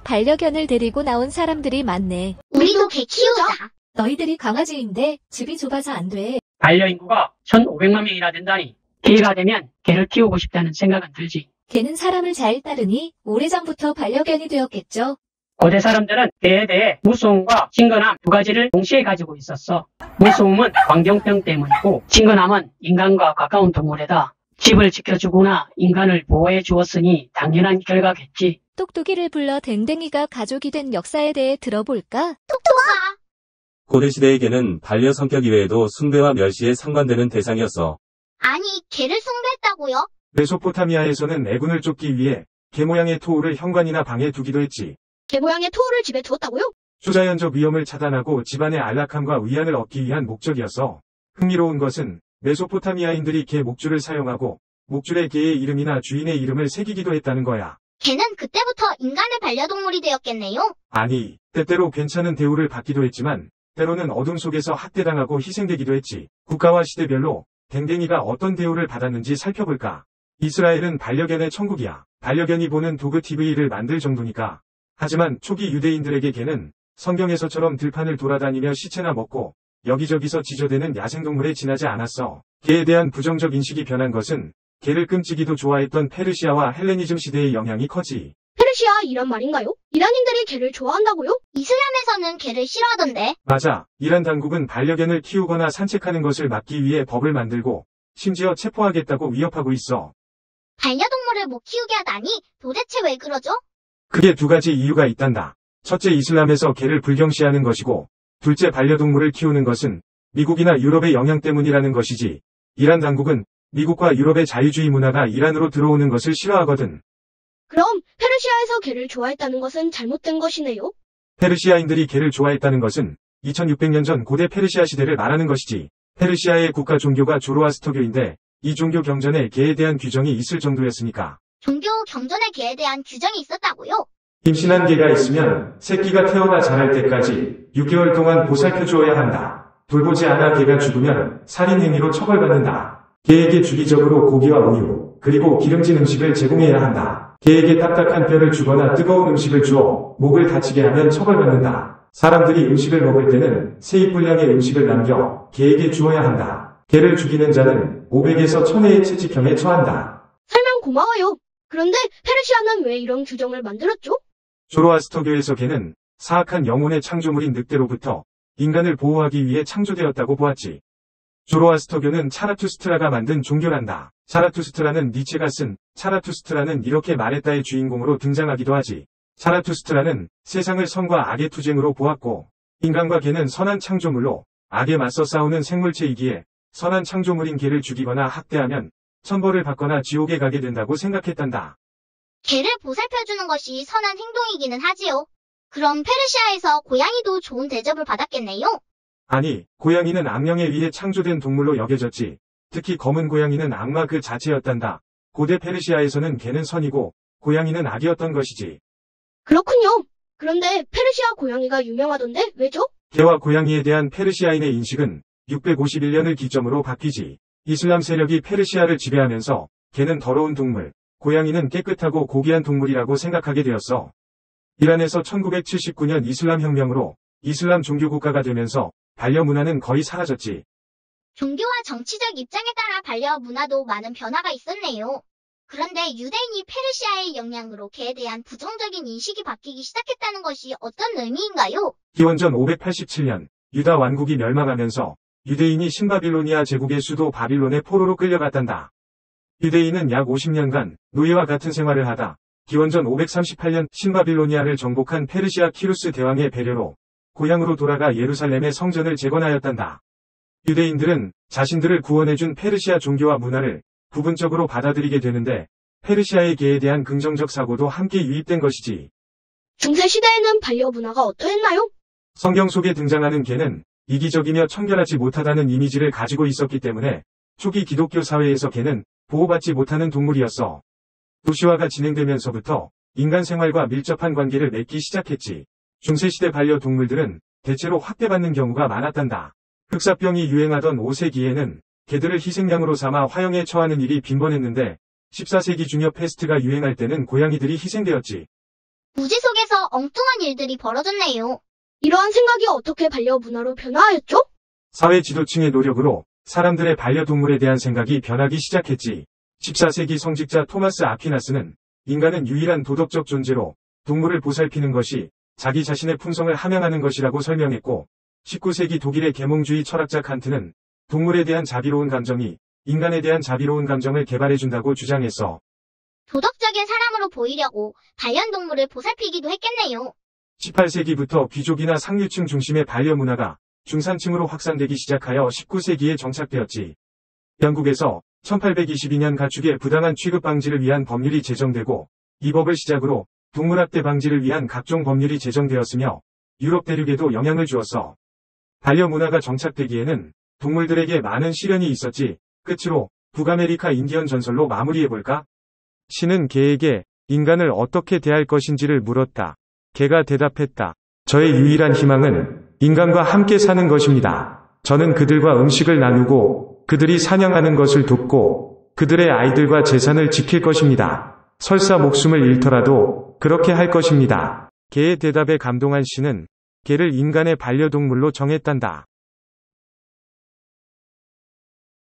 반려견을 데리고 나온 사람들이 많네. 우리도 개 키우자. 너희들이 강아지인데 집이 좁아서 안 돼. 반려인구가 1,500만 명이나 된다니 개가 되면 개를 키우고 싶다는 생각은 들지. 개는 사람을 잘 따르니 오래전부터 반려견이 되었겠죠. 고대 사람들은 개에 대해 무서움과 친근함 두 가지를 동시에 가지고 있었어. 무서움은 광경병 때문이고 친근함은 인간과 가까운 동물에다 집을 지켜주거나 인간을 보호해 주었으니 당연한 결과겠지. 똑똑이를 불러 댕댕이가 가족이 된 역사에 대해 들어볼까? 똑똑아. 고대시대의 개는 반려 성격 이외에도 숭배와 멸시에 상관되는 대상이었어. 아니, 개를 숭배했다고요? 메소포타미아에서는 애군을 쫓기 위해 개 모양의 토우를 현관이나 방에 두기도 했지. 개 모양의 토우를 집에 두었다고요? 초자연적 위험을 차단하고 집안의 안락함과 위안을 얻기 위한 목적이었어. 흥미로운 것은 메소포타미아인들이 개 목줄을 사용하고 목줄에 개의 이름이나 주인의 이름을 새기기도 했다는 거야. 개는 그때부터 인간의 반려동물이 되었겠네요? 아니, 때때로 괜찮은 대우를 받기도 했지만 때로는 어둠 속에서 학대당하고 희생되기도 했지. 국가와 시대별로 댕댕이가 어떤 대우를 받았는지 살펴볼까? 이스라엘은 반려견의 천국이야. 반려견이 보는 도그 TV를 만들 정도니까. 하지만 초기 유대인들에게 개는 성경에서처럼 들판을 돌아다니며 시체나 먹고 여기저기서 지저대는 야생동물에 지나지 않았어. 개에 대한 부정적 인식이 변한 것은 개를 끔찍이도 좋아했던 페르시아와 헬레니즘 시대의 영향이 커지. 페르시아 이란 말인가요? 이란인들이 개를 좋아한다고요? 이슬람에서는 개를 싫어하던데. 맞아. 이란 당국은 반려견을 키우거나 산책하는 것을 막기 위해 법을 만들고 심지어 체포하겠다고 위협하고 있어. 반려동물을 못 키우게 하다니 도대체 왜 그러죠? 그게 두 가지 이유가 있단다. 첫째, 이슬람에서 개를 불경시하는 것이고, 둘째, 반려동물을 키우는 것은 미국이나 유럽의 영향 때문이라는 것이지. 이란 당국은 미국과 유럽의 자유주의 문화가 이란으로 들어오는 것을 싫어하거든. 그럼 페르시아에서 개를 좋아했다는 것은 잘못된 것이네요? 페르시아인들이 개를 좋아했다는 것은 2600년 전 고대 페르시아 시대를 말하는 것이지. 페르시아의 국가 종교가 조로아스터교인데 이 종교 경전에 개에 대한 규정이 있을 정도였으니까. 종교 경전의 개에 대한 규정이 있었다고요? 임신한 개가 있으면 새끼가 태어나 자랄 때까지 6개월 동안 보살펴 주어야 한다. 돌보지 않아 개가 죽으면 살인 행위로 처벌받는다. 개에게 주기적으로 고기와 우유, 그리고 기름진 음식을 제공해야 한다. 개에게 딱딱한 뼈를 주거나 뜨거운 음식을 주어 목을 다치게 하면 처벌받는다. 사람들이 음식을 먹을 때는 세입분량의 음식을 남겨 개에게 주어야 한다. 개를 죽이는 자는 500에서 1000회의 채찍형에 처한다. 설명 고마워요. 그런데 페르시아는 왜 이런 규정을 만들었죠? 조로아스터교에서 개는 사악한 영혼의 창조물인 늑대로부터 인간을 보호하기 위해 창조되었다고 보았지. 조로아스터교는 차라투스트라가 만든 종교란다. 차라투스트라는 니체가 쓴 차라투스트라는 이렇게 말했다의 주인공으로 등장하기도 하지. 차라투스트라는 세상을 선과 악의 투쟁으로 보았고, 인간과 개는 선한 창조물로 악에 맞서 싸우는 생물체이기에 선한 창조물인 개를 죽이거나 학대하면 천벌을 받거나 지옥에 가게 된다고 생각했단다. 개를 보살펴주는 것이 선한 행동이기는 하지요. 그럼 페르시아에서 고양이도 좋은 대접을 받았겠네요? 아니, 고양이는 악령에 의해 창조된 동물로 여겨졌지. 특히 검은 고양이는 악마 그 자체였단다. 고대 페르시아에서는 개는 선이고 고양이는 악이었던 것이지. 그렇군요. 그런데 페르시아 고양이가 유명하던데 왜죠? 개와 고양이에 대한 페르시아인의 인식은 651년을 기점으로 바뀌지. 이슬람 세력이 페르시아를 지배하면서 개는 더러운 동물, 고양이는 깨끗하고 고귀한 동물이라고 생각하게 되었어. 이란에서 1979년 이슬람 혁명으로 이슬람 종교 국가가 되면서 반려 문화는 거의 사라졌지. 종교와 정치적 입장에 따라 반려 문화도 많은 변화가 있었네요. 그런데 유대인이 페르시아의 영향으로 개에 대한 부정적인 인식이 바뀌기 시작했다는 것이 어떤 의미인가요? 기원전 587년 유다 왕국이 멸망하면서 유대인이 신바빌로니아 제국의 수도 바빌론의 포로로 끌려갔단다. 유대인은 약 50년간 노예와 같은 생활을 하다 기원전 538년 신바빌로니아를 정복한 페르시아 키루스 대왕의 배려로 고향으로 돌아가 예루살렘의 성전을 재건하였단다. 유대인들은 자신들을 구원해준 페르시아 종교와 문화를 부분적으로 받아들이게 되는데 페르시아의 개에 대한 긍정적 사고도 함께 유입된 것이지. 중세시대에는 반려 문화가 어떠했나요? 성경 속에 등장하는 개는 이기적이며 청결하지 못하다는 이미지를 가지고 있었기 때문에 초기 기독교 사회에서 개는 보호받지 못하는 동물이었어. 도시화가 진행되면서부터 인간 생활과 밀접한 관계를 맺기 시작했지. 중세시대 반려동물들은 대체로 학대받는 경우가 많았단다. 흑사병이 유행하던 5세기에는 개들을 희생양으로 삼아 화형에 처하는 일이 빈번했는데 14세기 중엽 패스트가 유행할 때는 고양이들이 희생되었지. 무지 속에서 속에서 엉뚱한 일들이 벌어졌네요. 이러한 생각이 어떻게 반려문화로 변화하였죠? 사회 지도층의 노력으로 사람들의 반려동물에 대한 생각이 변하기 시작했지. 14세기 성직자 토마스 아퀴나스는 인간은 유일한 도덕적 존재로 동물을 보살피는 것이 자기 자신의 품성을 함양하는 것이라고 설명했고, 19세기 독일의 계몽주의 철학자 칸트는 동물에 대한 자비로운 감정이 인간에 대한 자비로운 감정을 개발해준다고 주장했어. 도덕적인 사람으로 보이려고 반려동물을 보살피기도 했겠네요. 18세기부터 귀족이나 상류층 중심의 반려문화가 중산층으로 확산되기 시작하여 19세기에 정착되었지. 영국에서 1822년 가축의 부당한 취급 방지를 위한 법률이 제정되고, 이 법을 시작으로 동물학대 방지를 위한 각종 법률이 제정되었으며 유럽 대륙에도 영향을 주었어. 반려문화가 정착되기에는 동물들에게 많은 시련이 있었지. 끝으로 북아메리카 인디언 전설로 마무리해볼까? 신은 개에게 인간을 어떻게 대할 것인지를 물었다. 개가 대답했다. 저의 유일한 희망은 인간과 함께 사는 것입니다. 저는 그들과 음식을 나누고 그들이 사냥하는 것을 돕고 그들의 아이들과 재산을 지킬 것입니다. 설사 목숨을 잃더라도 그렇게 할 것입니다. 개의 대답에 감동한 신은 개를 인간의 반려동물로 정했단다.